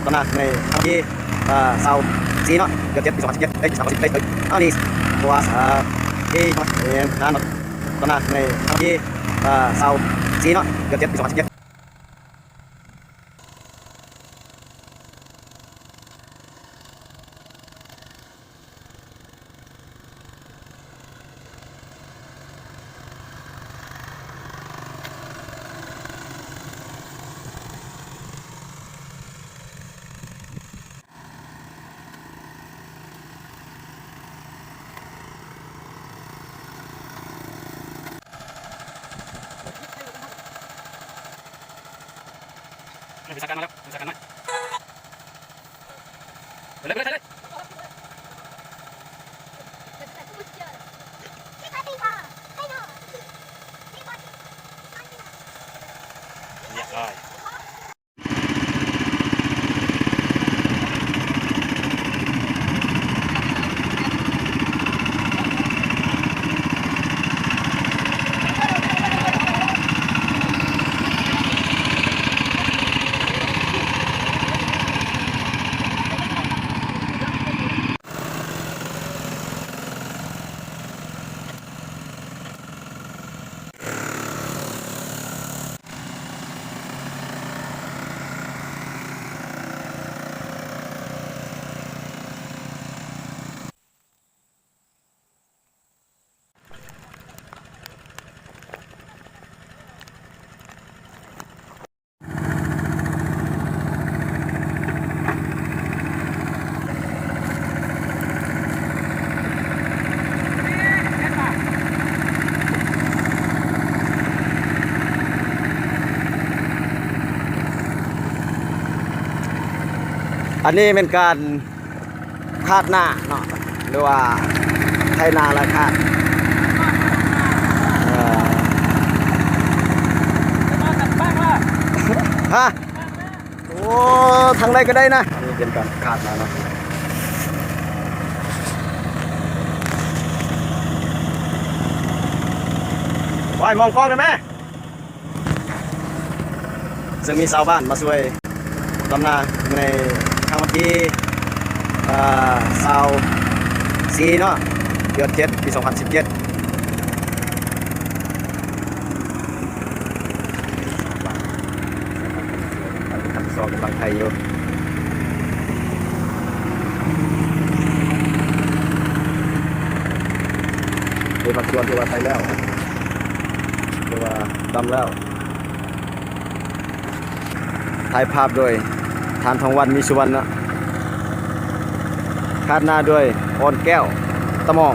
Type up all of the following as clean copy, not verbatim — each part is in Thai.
ตอนนั้นในที่เสาซีเนาะเกือบ7 ปี 20172010อันนี้ตัวที่นั่นตอนนั้นในที่เสาซีเนาะเกือบ7 ปี 2017วิชาการมาแล้ววิชาการไหมไปเลยไปเลยเรียบร้อยอันนี้เป็นการคาดหน้าเนาะหรือว่าไถนาและคาดฮะโอ้ทางใดก็ได้นะนี่เป็นการคาดนาเนาะไปมองกล้องเลยแม่ซึ่งมีชาวบ้านมาช่วยดำนาในครั้งที่ซีเนาะเดือน7 ปี 2017ทำซองกำลังไทยอยู่เป็นบางส่วนที่ว่าไทยแล้วที่ว่าดำแล้วถ่ายภาพโดยทานทองวันมีสุวรรณนะคาดหน้าด้วยโอนแก้วตะมอง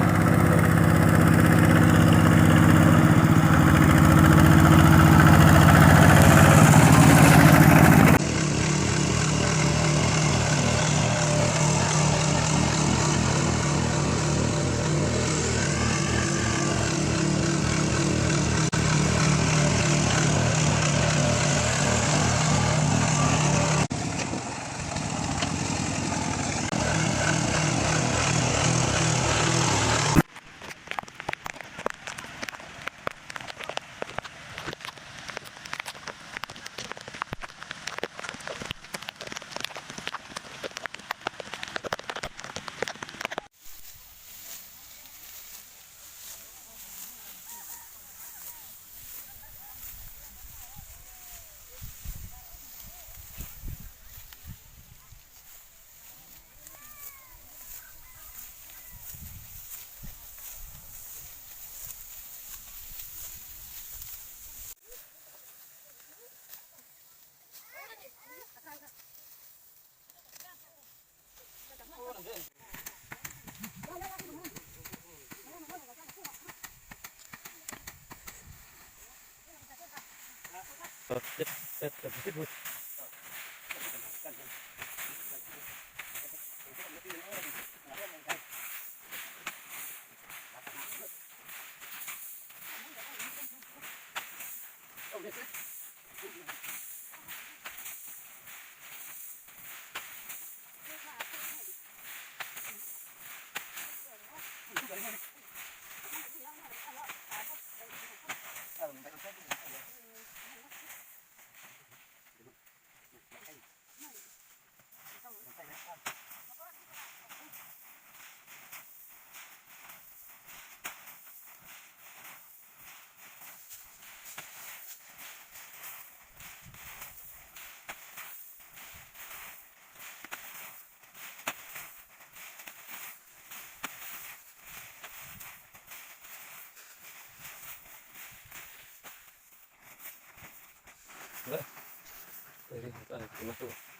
Ito, masuk.